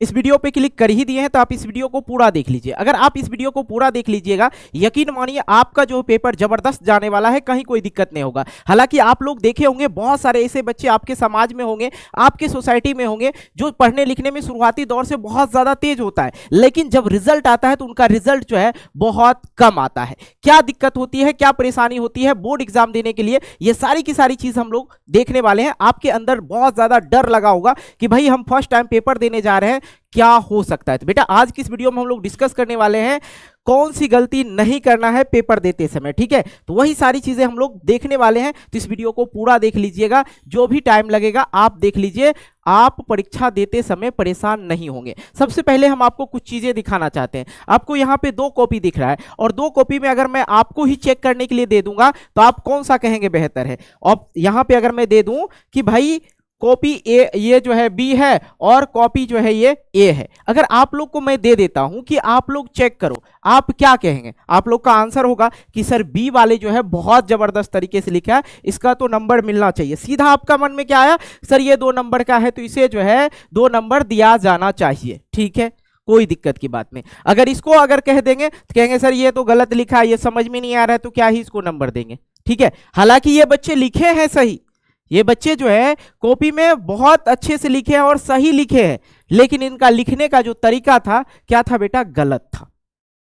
इस वीडियो पे क्लिक कर ही दिए हैं तो आप इस वीडियो को पूरा देख लीजिए। अगर आप इस वीडियो को पूरा देख लीजिएगा, यकीन मानिए आपका जो पेपर जबरदस्त जाने वाला है, कहीं कोई दिक्कत नहीं होगा। हालांकि आप लोग देखे होंगे बहुत सारे ऐसे बच्चे आपके समाज में होंगे, आपके सोसाइटी में होंगे, जो पढ़ने लिखने में शुरुआती दौर से बहुत ज्यादा तेज होता है, लेकिन जब रिजल्ट आता है तो उनका रिजल्ट जो है बहुत कम आता है। क्या दिक्कत होती है, क्या परेशानी होती है बोर्ड एग्जाम देने के लिए, ये सारी की सारी चीज हम लोग देखने वाले हैं। आपके अंदर बहुत ज्यादा डर लगा होगा कि भाई हम फर्स्ट टाइम पेपर देने जा रहे हैं, क्या हो सकता है। तो बेटा आज की इस वीडियो में हम लोग डिस्कस करने वाले हैं कौन सी गलती नहीं करना है पेपर देते समय, ठीक है। तो वही सारी चीजें हम लोग देखने वाले हैं, तो इस वीडियो को पूरा देख लीजिएगा। जो भी टाइम लगेगा आप देख लीजिए, आप परीक्षा देते समय परेशान नहीं होंगे। सबसे पहले हम आपको कुछ चीजें दिखाना चाहते हैं। आपको यहाँ पे 2 कॉपी दिख रहा है, और 2 कॉपी में अगर मैं आपको ही चेक करने के लिए दे दूंगा तो आप कौन सा कहेंगे बेहतर है। और यहाँ पे अगर मैं दे दूं कि भाई कॉपी ए ये जो है बी है और कॉपी जो है ये ए है, अगर आप लोग को मैं दे देता हूं कि आप लोग चेक करो, आप क्या कहेंगे। आप लोग का आंसर होगा कि सर बी वाले जो है बहुत जबरदस्त तरीके से लिखा है, इसका तो नंबर मिलना चाहिए। सीधा आपका मन में क्या आया, सर ये 2 नंबर का है तो इसे जो है 2 नंबर दिया जाना चाहिए, ठीक है, कोई दिक्कत की बात नहीं। अगर इसको अगर कह देंगे तो कहेंगे सर ये तो गलत लिखा है, ये समझ में नहीं आ रहा है, तो क्या ही इसको नंबर देंगे, ठीक है। हालांकि ये बच्चे लिखे हैं सही, ये बच्चे जो है कॉपी में बहुत अच्छे से लिखे हैं और सही लिखे हैं, लेकिन इनका लिखने का जो तरीका था क्या था बेटा, गलत था।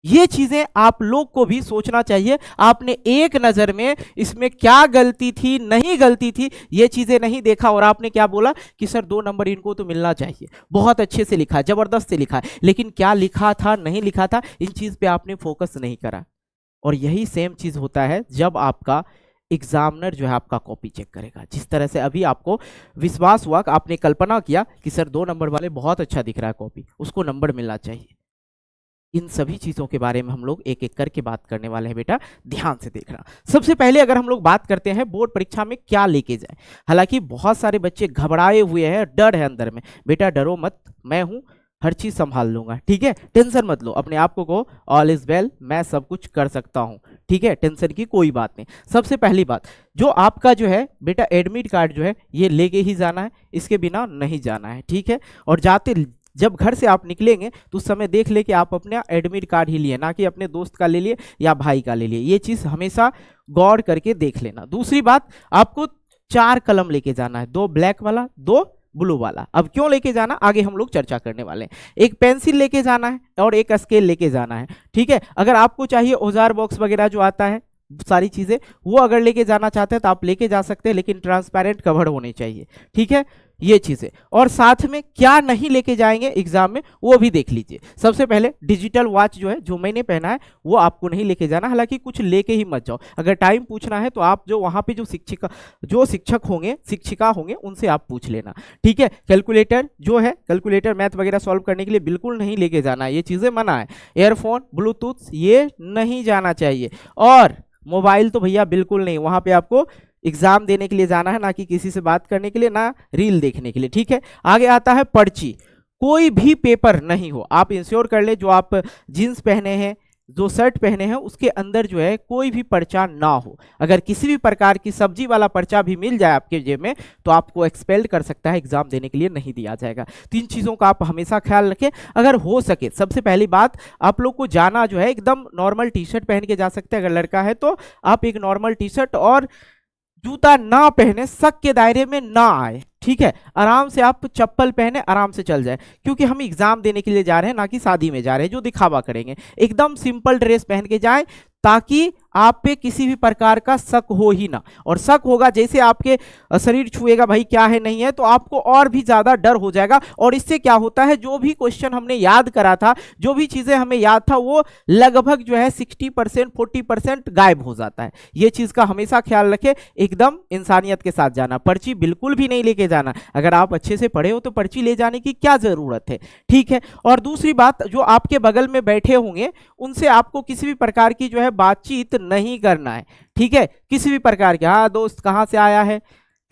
ये चीजें आप लोग को भी सोचना चाहिए। आपने एक नजर में इसमें क्या गलती थी नहीं गलती थी ये चीजें नहीं देखा, और आपने क्या बोला कि सर 2 नंबर इनको तो मिलना चाहिए, बहुत अच्छे से लिखा, जबरदस्त से लिखा, लेकिन क्या लिखा था नहीं लिखा था इन चीज पे आपने फोकस नहीं करा। और यही सेम चीज होता है जब आपका एग्जामिनर जो है आपका कॉपी चेक करेगा। जिस तरह से अभी आपको विश्वास हुआ, आपने कल्पना किया कि सर 2 नंबर वाले बहुत अच्छा दिख रहा है कॉपी, उसको नंबर मिलना चाहिए। इन सभी चीजों के बारे में हम लोग एक एक करके बात करने वाले हैं बेटा, ध्यान से देखना। सबसे पहले अगर हम लोग बात करते हैं बोर्ड परीक्षा में क्या लेके जाए। हालांकि बहुत सारे बच्चे घबराए हुए हैं, डर है अंदर में। बेटा डरो मत, मैं हूं, हर चीज संभाल लूंगा, ठीक है, टेंशन मत लो। अपने आप को ऑल इज वेल, मैं सब कुछ कर सकता हूं, ठीक है, टेंशन की कोई बात नहीं। सबसे पहली बात, जो आपका जो है बेटा एडमिट कार्ड जो है ये लेके ही जाना है, इसके बिना नहीं जाना है, ठीक है। और जाते जब घर से आप निकलेंगे तो उस समय देख ले कि आप अपना एडमिट कार्ड ही लिए, ना कि अपने दोस्त का ले लिए या भाई का ले लिए। ये चीज हमेशा गौर करके देख लेना। दूसरी बात, आपको 4 कलम लेके जाना है, 2 ब्लैक वाला 2 ब्लू वाला। अब क्यों लेके जाना आगे हम लोग चर्चा करने वाले हैं। एक पेंसिल लेके जाना है और एक स्केल लेके जाना है, ठीक है। अगर आपको चाहिए औजार बॉक्स वगैरह जो आता है सारी चीजें, वो अगर लेके जाना चाहते हैं तो आप लेके जा सकते हैं, लेकिन ट्रांसपेरेंट कवर होने चाहिए, ठीक है, ये चीजें। और साथ में क्या नहीं लेके जाएंगे एग्जाम में वो भी देख लीजिए। सबसे पहले डिजिटल वॉच जो है, जो मैंने पहना है वो आपको नहीं लेके जाना। हालांकि कुछ लेके ही मत जाओ, अगर टाइम पूछना है तो आप जो वहां पे जो शिक्षक होंगे शिक्षिका होंगे उनसे आप पूछ लेना, ठीक है। कैलकुलेटर जो है, कैलकुलेटर मैथ वगैरह सॉल्व करने के लिए बिल्कुल नहीं लेके जाना है, ये चीजें मना है। एयरफोन ब्लूटूथ ये नहीं जाना चाहिए, और मोबाइल तो भैया बिल्कुल नहीं। वहां पे आपको एग्जाम देने के लिए जाना है, ना कि किसी से बात करने के लिए, ना रील देखने के लिए, ठीक है। आगे आता है पर्ची। कोई भी पेपर नहीं हो, आप इंश्योर कर ले जो आप जीन्स पहने हैं, जो शर्ट पहने हैं, उसके अंदर जो है कोई भी पर्चा ना हो। अगर किसी भी प्रकार की सब्जी वाला पर्चा भी मिल जाए आपके जेब में तो आपको एक्सपेल्ड कर सकता है, एग्जाम देने के लिए नहीं दिया जाएगा। 3 चीजों का आप हमेशा ख्याल रखें। अगर हो सके, सबसे पहली बात, आप लोग को जाना जो है एकदम नॉर्मल टी शर्ट पहन के जा सकते हैं। अगर लड़का है तो आप एक नॉर्मल टी शर्ट और जूता ना पहने, शक के दायरे में ना आए, ठीक है। आराम से आप चप्पल पहने, आराम से चल जाए, क्योंकि हम एग्जाम देने के लिए जा रहे हैं, ना कि शादी में जा रहे हैं जो दिखावा करेंगे। एकदम सिंपल ड्रेस पहन के जाएं ताकि आप पे किसी भी प्रकार का शक हो ही ना। और शक होगा, जैसे आपके शरीर छुएगा भाई क्या है नहीं है, तो आपको और भी ज्यादा डर हो जाएगा। और इससे क्या होता है, जो भी क्वेश्चन हमने याद करा था, जो भी चीजें हमें याद था, वो लगभग जो है 60% 40% गायब हो जाता है। ये चीज का हमेशा ख्याल रखें, एकदम इंसानियत के साथ जाना। पर्ची बिल्कुल भी नहीं लेके जाना। अगर आप अच्छे से पढ़े हो तो पर्ची ले जाने की क्या जरूरत है, ठीक है। और दूसरी बात, जो आपके बगल में बैठे होंगे उनसे आपको किसी भी प्रकार की जो है बातचीत नहीं करना है, ठीक है। किसी भी प्रकार के, हाँ दोस्त कहाँ से आया है,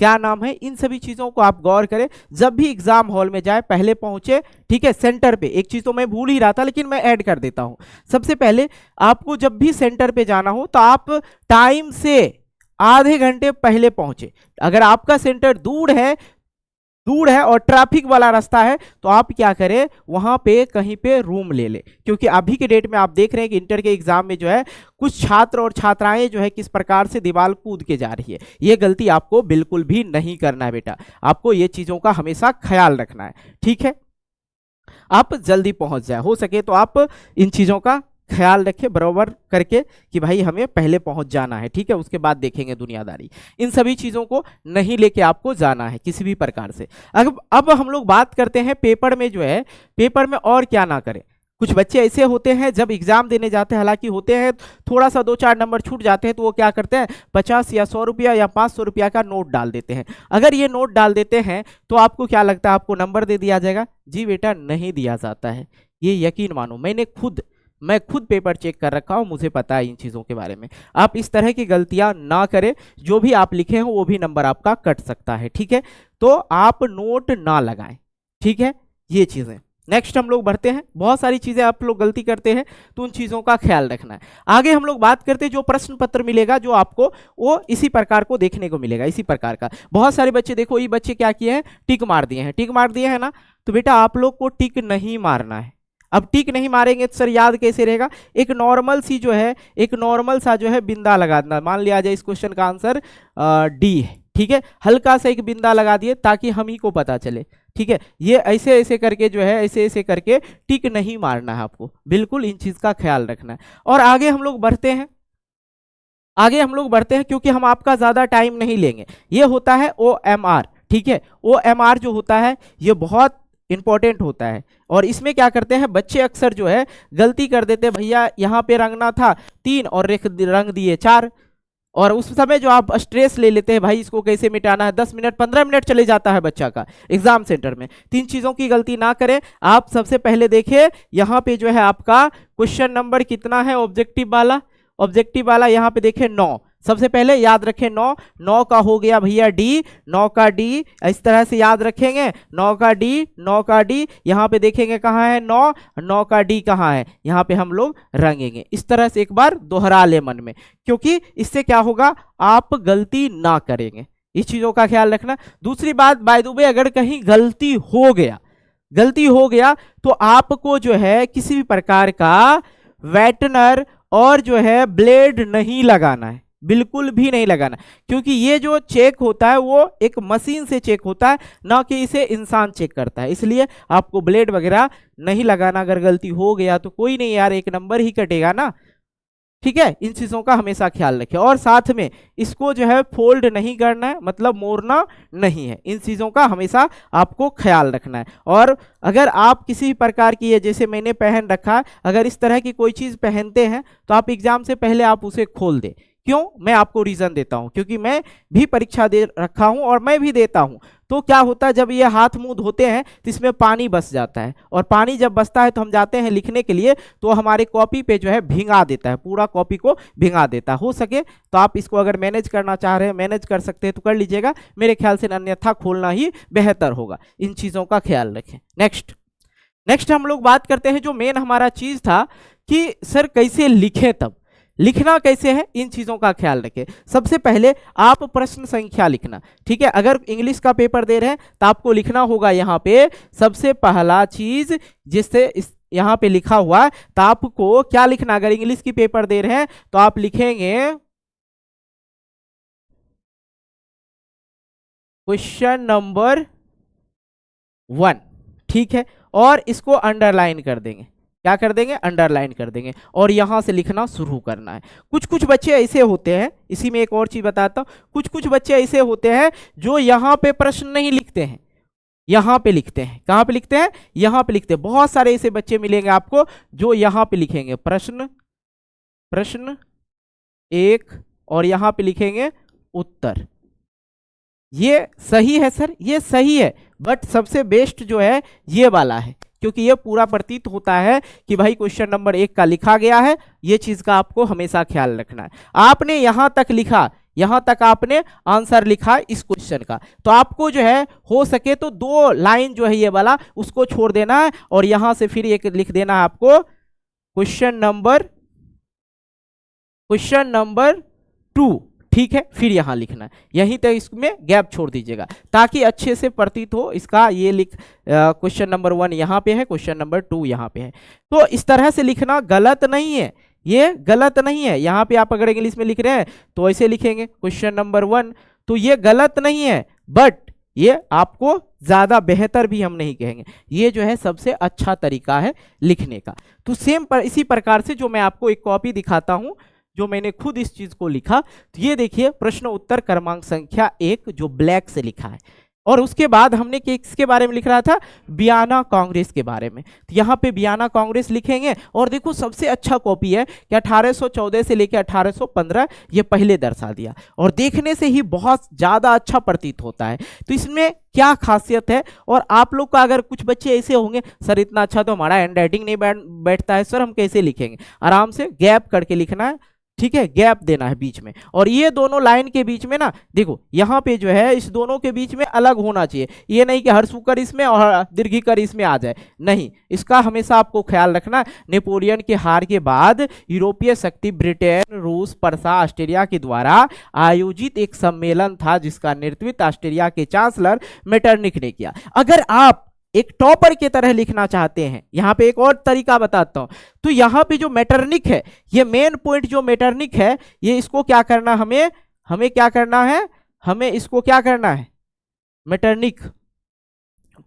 क्या नाम है, इन सभी चीजों को आप गौर करें। जब भी एग्जाम हॉल में जाए पहले पहुंचे, ठीक है, सेंटर पे। एक चीज तो मैं भूल ही रहा था लेकिन मैं ऐड कर देता हूं। सबसे पहले आपको जब भी सेंटर पे जाना हो तो आप टाइम से आधे घंटे पहले पहुंचे। अगर आपका सेंटर दूर है दूर है और ट्रैफिक वाला रास्ता है तो आप क्या करें, वहां पे कहीं पे रूम ले ले। क्योंकि अभी के डेट में आप देख रहे हैं कि इंटर के एग्जाम में जो है कुछ छात्र और छात्राएं जो है किस प्रकार से दीवार कूद के जा रही है। ये गलती आपको बिल्कुल भी नहीं करना है बेटा, आपको ये चीजों का हमेशा ख्याल रखना है, ठीक है। आप जल्दी पहुंच जाए, हो सके तो आप इन चीजों का ख्याल रखें बराबर करके कि भाई हमें पहले पहुंच जाना है, ठीक है, उसके बाद देखेंगे दुनियादारी। इन सभी चीजों को नहीं लेके आपको जाना है किसी भी प्रकार से। अब हम लोग बात करते हैं पेपर में जो है, पेपर में और क्या ना करें। कुछ बच्चे ऐसे होते हैं जब एग्जाम देने जाते हैं, हालांकि होते हैं थोड़ा सा 2-4 नंबर छूट जाते हैं, तो वो क्या करते हैं 50 या 100 रुपया या 500 रुपया का नोट डाल देते हैं। अगर ये नोट डाल देते हैं तो आपको क्या लगता है आपको नंबर दे दिया जाएगा? जी बेटा, नहीं दिया जाता है। ये यकीन मानो, मैं खुद पेपर चेक कर रखा हूं, मुझे पता है इन चीजों के बारे में। आप इस तरह की गलतियां ना करें, जो भी आप लिखे हो वो भी नंबर आपका कट सकता है, ठीक है। तो आप नोट ना लगाएं, ठीक है, ये चीजें। नेक्स्ट हम लोग बढ़ते हैं, बहुत सारी चीजें आप लोग गलती करते हैं तो उन चीजों का ख्याल रखना है। आगे हम लोग बात करते हैं जो प्रश्न पत्र मिलेगा जो आपको, वो इसी प्रकार को देखने को मिलेगा, इसी प्रकार का। बहुत सारे बच्चे देखो, ये बच्चे क्या किए हैं, टिक मार दिए हैं, टिक मार दिए हैं ना, तो बेटा आप लोग को टिक नहीं मारना है। अब टिक नहीं मारेंगे तो सर याद कैसे रहेगा? एक नॉर्मल सी जो है, एक नॉर्मल सा जो है बिंदा लगा देना। मान लिया जाए इस क्वेश्चन का आंसर डी है, ठीक है, हल्का सा एक बिंदा लगा दिए ताकि हम ही को पता चले, ठीक है। ये ऐसे ऐसे करके जो है, ऐसे ऐसे करके टिक नहीं मारना है आपको, बिल्कुल इन चीज का ख्याल रखना है। और आगे हम लोग बढ़ते हैं, क्योंकि हम आपका ज्यादा टाइम नहीं लेंगे। ये होता है OMR, ठीक है। OMR जो होता है ये बहुत इंपॉर्टेंट होता है। और इसमें क्या करते हैं बच्चे अक्सर जो है गलती कर देते हैं, भैया यहाँ पे रंगना था 3 और रंग दिए 4, और उस समय जो आप स्ट्रेस ले लेते हैं भाई इसको कैसे मिटाना है, 10 मिनट 15 मिनट चले जाता है बच्चा का एग्जाम सेंटर में। 3 चीजों की गलती ना करें। आप सबसे पहले देखिए यहाँ पे जो है आपका क्वेश्चन नंबर कितना है ऑब्जेक्टिव वाला यहाँ पे देखें 9। सबसे पहले याद रखें 9 का हो गया भैया डी, 9 का डी, इस तरह से याद रखेंगे 9 का डी, यहाँ पे देखेंगे कहाँ है 9 का डी कहाँ है, यहाँ पे हम लोग रंगेंगे। इस तरह से एक बार दोहरा ले मन में, क्योंकि इससे क्या होगा आप गलती ना करेंगे, इस चीजों का ख्याल रखना। दूसरी बात, बाय द वे अगर कहीं गलती हो गया तो आपको जो है किसी भी प्रकार का वेटनर और जो है ब्लेड नहीं लगाना है, बिल्कुल भी नहीं लगाना, क्योंकि ये जो चेक होता है वो एक मशीन से चेक होता है, ना कि इसे इंसान चेक करता है। इसलिए आपको ब्लेड वगैरह नहीं लगाना। अगर गलती हो गया तो कोई नहीं यार, 1 नंबर ही कटेगा ना, ठीक है। इन चीजों का हमेशा ख्याल रखें। और साथ में इसको जो है फोल्ड नहीं करना है, मतलब मोड़ना नहीं है। इन चीजों का हमेशा आपको ख्याल रखना है। और अगर आप किसी प्रकार की, जैसे मैंने पहन रखा है, अगर इस तरह की कोई चीज पहनते हैं तो आप एग्जाम से पहले आप उसे खोल दें। क्यों? मैं आपको रीजन देता हूं, क्योंकि मैं भी परीक्षा दे रखा हूं और मैं भी देता हूं। तो क्या होता है जब ये हाथ मुंह धोते हैं तो इसमें पानी बस जाता है, और पानी जब बसता है तो हम जाते हैं लिखने के लिए तो हमारे कॉपी पे जो है भिंगा देता है, पूरा कॉपी को भिंगा देता है। हो सके तो आप इसको अगर मैनेज करना चाह रहे हैं, मैनेज कर सकते हैं तो कर लीजिएगा, मेरे ख्याल से अन्यथा खोलना ही बेहतर होगा। इन चीजों का ख्याल रखें। नेक्स्ट हम लोग बात करते हैं जो मेन हमारा चीज था कि सर कैसे लिखें, तब लिखना कैसे है, इन चीजों का ख्याल रखें। सबसे पहले आप प्रश्न संख्या लिखना, ठीक है। अगर इंग्लिश का पेपर दे रहे हैं तो आपको लिखना होगा यहाँ पे सबसे पहला चीज, जिससे यहाँ पे लिखा हुआ है तो आपको क्या लिखना, अगर इंग्लिश की पेपर दे रहे हैं तो आप लिखेंगे क्वेश्चन नंबर 1, ठीक है। और इसको अंडरलाइन कर देंगे, क्या कर देंगे, अंडरलाइन कर देंगे, और यहां से लिखना शुरू करना है। कुछ बच्चे ऐसे होते हैं, इसी में एक और चीज बताता हूं, कुछ बच्चे ऐसे होते हैं जो यहां पे प्रश्न नहीं लिखते हैं, यहां पे लिखते हैं। कहां पे लिखते हैं? यहां पे लिखते हैं। बहुत सारे ऐसे बच्चे मिलेंगे आपको जो यहां पे लिखेंगे प्रश्न 1 और यहां पे लिखेंगे उत्तर। ये सही है सर, ये सही है, बट सबसे बेस्ट जो है ये वाला है, क्योंकि ये पूरा प्रतीत होता है कि भाई क्वेश्चन नंबर 1 का लिखा गया है। ये चीज का आपको हमेशा ख्याल रखना है। आपने यहां तक लिखा, यहां तक आपने आंसर लिखा इस क्वेश्चन का, तो आपको जो है हो सके तो 2 लाइन जो है ये वाला उसको छोड़ देना है, और यहां से फिर एक लिख देना है आपको क्वेश्चन नंबर 2, ठीक है, फिर यहाँ लिखना है, यहीं तक इसमें गैप छोड़ दीजिएगा ताकि अच्छे से प्रतीत हो इसका। ये लिख क्वेश्चन नंबर 1 यहाँ पे है, क्वेश्चन नंबर 2 यहाँ पे है। तो इस तरह से लिखना गलत नहीं है, ये गलत नहीं है। यहाँ पे आप अगर इंग्लिश में लिख रहे हैं तो ऐसे लिखेंगे क्वेश्चन नंबर 1, तो ये गलत नहीं है, बट ये आपको ज्यादा बेहतर भी हम नहीं कहेंगे, ये जो है सबसे अच्छा तरीका है लिखने का। तो सेम पर इसी प्रकार से जो मैं आपको एक कॉपी दिखाता हूं जो मैंने खुद इस चीज को लिखा, तो ये देखिए प्रश्न उत्तर क्रमांक संख्या 1 जो ब्लैक से लिखा है, और उसके बाद हमने किसके बारे में लिख रहा था, बियाना कांग्रेस के बारे में। तो यहाँ पे बियाना कांग्रेस लिखेंगे, और देखो सबसे अच्छा कॉपी है कि 1814 से लेकर 1815 ये पहले दर्शा दिया, और देखने से ही बहुत ज़्यादा अच्छा प्रतीत होता है। तो इसमें क्या खासियत है, और आप लोग का अगर कुछ बच्चे ऐसे होंगे सर इतना अच्छा तो हमारा हैंड राइटिंग नहीं बैठता है सर, हम कैसे लिखेंगे, आराम से गैप करके लिखना है, ठीक है, गैप देना है बीच में। और ये दोनों लाइन के बीच में ना देखो यहाँ पे जो है इस दोनों के बीच में अलग होना चाहिए, ये नहीं कि हर्षुकर इसमें और दीर्घिकर इसमें आ जाए, नहीं, इसका हमेशा आपको ख्याल रखना। नेपोलियन के हार के बाद यूरोपीय शक्ति ब्रिटेन, रूस, पर्सा, ऑस्ट्रेलिया के द्वारा आयोजित एक सम्मेलन था जिसका नेतृत्व ऑस्ट्रेलिया के चांसलर मेटरनिख ने किया। अगर आप एक टॉपर की तरह लिखना चाहते हैं, यहां पे एक और तरीका बताता हूं, तो यहां पे जो मेटरनिख है, ये मेन पॉइंट जो मेटरनिख है, ये इसको क्या करना, हमें क्या करना है, हमें इसको क्या करना है, मेटरनिख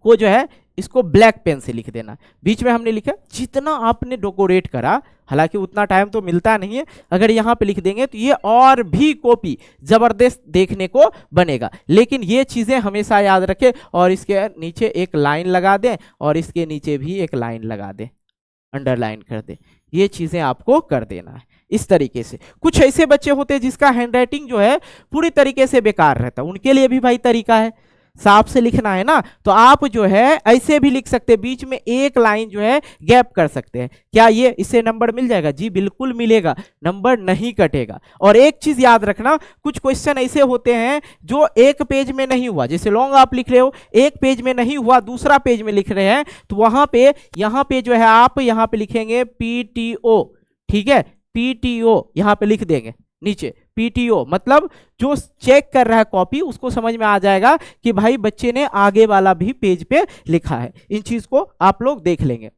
को जो है इसको ब्लैक पेन से लिख देना। बीच में हमने लिखा जितना आपने डेकोरेट करा, हालांकि उतना टाइम तो मिलता नहीं है, अगर यहाँ पे लिख देंगे तो ये और भी कॉपी जबरदस्त देखने को बनेगा। लेकिन ये चीजें हमेशा याद रखें, और इसके नीचे एक लाइन लगा दें, और इसके नीचे भी एक लाइन लगा दें, अंडरलाइन कर दें, ये चीजें आपको कर देना है इस तरीके से। कुछ ऐसे बच्चे होते हैं जिसका हैंडराइटिंग जो है पूरी तरीके से बेकार रहता है, उनके लिए भी भाई तरीका है, साफ से लिखना है ना, तो आप जो है ऐसे भी लिख सकते हैं, बीच में एक लाइन जो है गैप कर सकते हैं। क्या ये इससे नंबर मिल जाएगा, जी बिल्कुल मिलेगा, नंबर नहीं कटेगा। और एक चीज याद रखना, कुछ क्वेश्चन ऐसे होते हैं जो एक पेज में नहीं हुआ, जैसे लॉन्ग आप लिख रहे हो, एक पेज में नहीं हुआ, दूसरा पेज में लिख रहे हैं, तो वहां पे यहाँ पे जो है आप यहाँ पे लिखेंगे PTO, ठीक है, PTO यहाँ पे लिख देंगे नीचे, PTO मतलब जो चेक कर रहा है कॉपी उसको समझ में आ जाएगा कि भाई बच्चे ने आगे वाला भी पेज पे लिखा है। इन चीज को आप लोग देख लेंगे।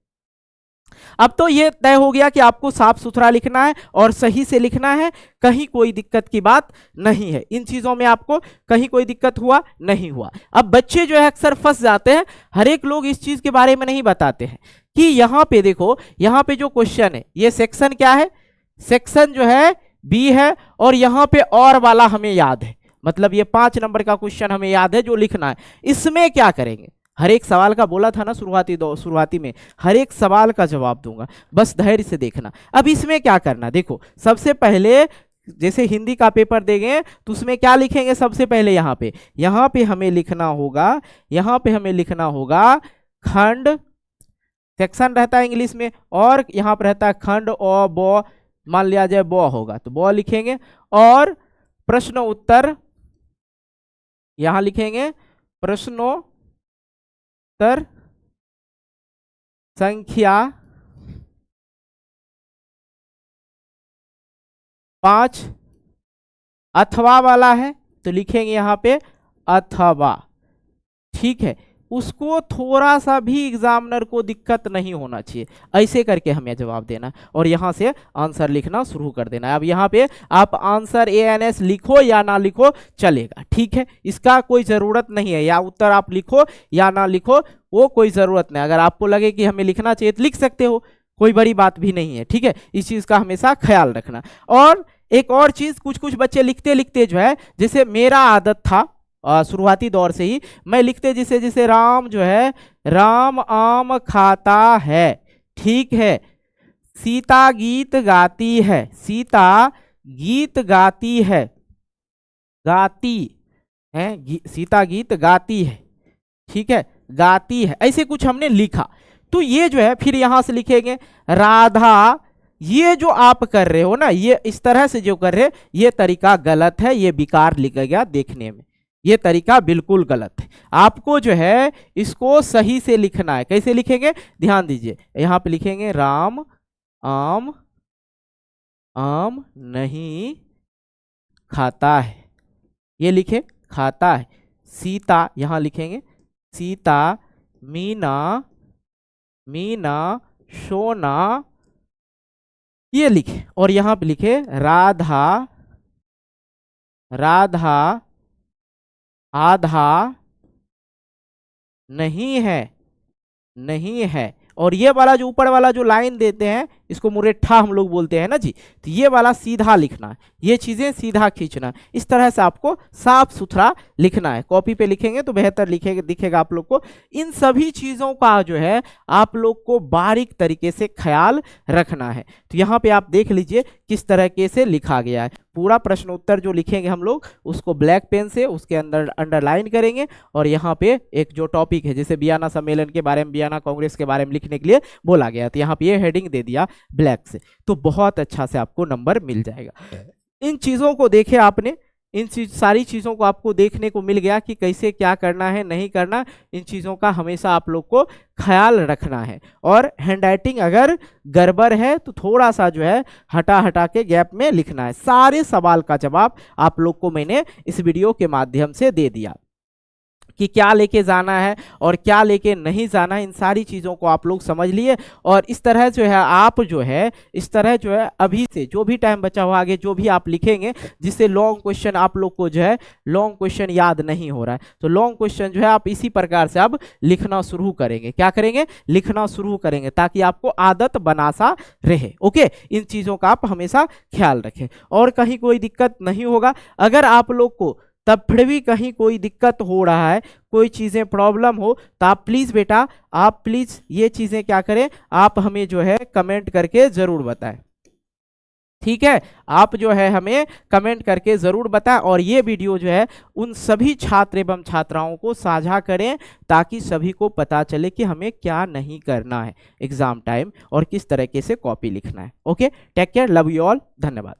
अब तो ये तय हो गया कि आपको साफ सुथरा लिखना है और सही से लिखना है, कहीं कोई दिक्कत की बात नहीं है, इन चीजों में आपको कहीं कोई दिक्कत हुआ नहीं हुआ। अब बच्चे जो है अक्सर फंस जाते हैं, हर एक लोग इस चीज के बारे में नहीं बताते हैं कि यहाँ पे देखो, यहाँ पे जो क्वेश्चन है ये सेक्शन क्या है, सेक्शन जो है बी है, और यहां पे और वाला हमें याद है, मतलब ये 5 नंबर का क्वेश्चन हमें याद है जो लिखना है। इसमें क्या करेंगे, हर एक सवाल का बोला था ना शुरुआती में हर एक सवाल का जवाब दूंगा, बस धैर्य से देखना। अब इसमें क्या करना, देखो सबसे पहले जैसे हिंदी का पेपर देंगे तो उसमें क्या लिखेंगे, सबसे पहले यहाँ पे हमें लिखना होगा, यहाँ पे हमें लिखना होगा खंड, सेक्शन रहता है इंग्लिश में, और यहाँ पर रहता है खंड और ब, मान लिया जाए ब होगा तो ब लिखेंगे, और प्रश्न उत्तर यहां लिखेंगे प्रश्नोत्तर संख्या 5, अथवा वाला है तो लिखेंगे यहां पे अथवा, ठीक है, उसको थोड़ा सा भी एग्जामिनर को दिक्कत नहीं होना चाहिए, ऐसे करके हमें जवाब देना और यहाँ से आंसर लिखना शुरू कर देना है। अब यहाँ पे आप आंसर ANS लिखो या ना लिखो चलेगा, ठीक है, इसका कोई ज़रूरत नहीं है, या उत्तर आप लिखो या ना लिखो वो कोई ज़रूरत नहीं, अगर आपको लगे कि हमें लिखना चाहिए तो लिख सकते हो, कोई बड़ी बात भी नहीं है, ठीक है, इस चीज़ का हमेशा ख्याल रखना। और एक और चीज़, कुछ बच्चे लिखते लिखते जो है, जैसे मेरा आदत था शुरुआती दौर से ही, मैं लिखते जैसे राम जो है राम आम खाता है, ठीक है, सीता गीत गाती है, सीता गीत गाती है, गाती है, सीता गीत गाती है, ठीक है, गाती है, ऐसे कुछ हमने लिखा। तो ये जो है फिर यहां से लिखेंगे राधा, ये जो आप कर रहे हो ना, ये इस तरह से जो कर रहे, ये तरीका गलत है, ये बेकार लिखेगा देखने में, ये तरीका बिल्कुल गलत है, आपको जो है इसको सही से लिखना है। कैसे लिखेंगे, ध्यान दीजिए, यहां पे लिखेंगे राम आम आम नहीं खाता है, ये लिखे खाता है। सीता यहां लिखेंगे सीता, मीना, मीना सोना, ये लिखे। और यहां पे लिखे राधा, राधा आधा नहीं है, नहीं है। और ये वाला जो ऊपर वाला जो लाइन देते हैं इसको मुरेठा हम लोग बोलते हैं ना जी, तो ये वाला सीधा लिखना है, ये चीजें सीधा खींचना। इस तरह से आपको साफ सुथरा लिखना है। कॉपी पे लिखेंगे तो बेहतर लिखेगा, दिखेगा आप लोग को। इन सभी चीजों का जो है आप लोग को बारीक तरीके से ख्याल रखना है। तो यहाँ पे आप देख लीजिए किस तरीके से लिखा गया है। पूरा प्रश्न उत्तर जो लिखेंगे हम लोग उसको ब्लैक पेन से उसके अंदर अंडरलाइन करेंगे, और यहाँ पे एक जो टॉपिक है जैसे वियना सम्मेलन के बारे में, वियना कांग्रेस के बारे में लिखने के लिए बोला गया, तो यहाँ पे ये हेडिंग दे दिया ब्लैक से, तो बहुत अच्छा से आपको नंबर मिल जाएगा। इन चीजों को देखे आपने, इन सारी चीजों को आपको देखने को मिल गया कि कैसे क्या करना है नहीं करना। इन चीजों का हमेशा आप लोग को ख्याल रखना है। और हैंडराइटिंग अगर गड़बड़ है तो थोड़ा सा जो है हटा हटा के गैप में लिखना है। सारे सवाल का जवाब आप लोग को मैंने इस वीडियो के माध्यम से दे दिया कि क्या लेके जाना है और क्या लेके नहीं जाना है। इन सारी चीज़ों को आप लोग समझ लिए, और इस तरह जो है आप जो है इस तरह जो है अभी से जो भी टाइम बचा हुआ आगे जो भी आप लिखेंगे, जिससे लॉन्ग क्वेश्चन आप लोग को जो है लॉन्ग क्वेश्चन याद नहीं हो रहा है, तो लॉन्ग क्वेश्चन जो है आप इसी प्रकार से अब लिखना शुरू करेंगे। क्या करेंगे? लिखना शुरू करेंगे, ताकि आपको आदत बना सा रहे। ओके, इन चीज़ों का आप हमेशा ख्याल रखें और कहीं कोई दिक्कत नहीं होगा। अगर आप लोग को तब फिर भी कहीं कोई दिक्कत हो रहा है, कोई चीज़ें प्रॉब्लम हो, तो आप प्लीज़ बेटा आप प्लीज़ ये चीज़ें क्या करें, आप हमें जो है कमेंट करके ज़रूर बताएं। ठीक है, आप जो है हमें कमेंट करके ज़रूर बताएं, और ये वीडियो जो है उन सभी छात्र एवं छात्राओं को साझा करें, ताकि सभी को पता चले कि हमें क्या नहीं करना है एग्ज़ाम टाइम और किस तरीके से कॉपी लिखना है। Okay, take care, love you all, धन्यवाद।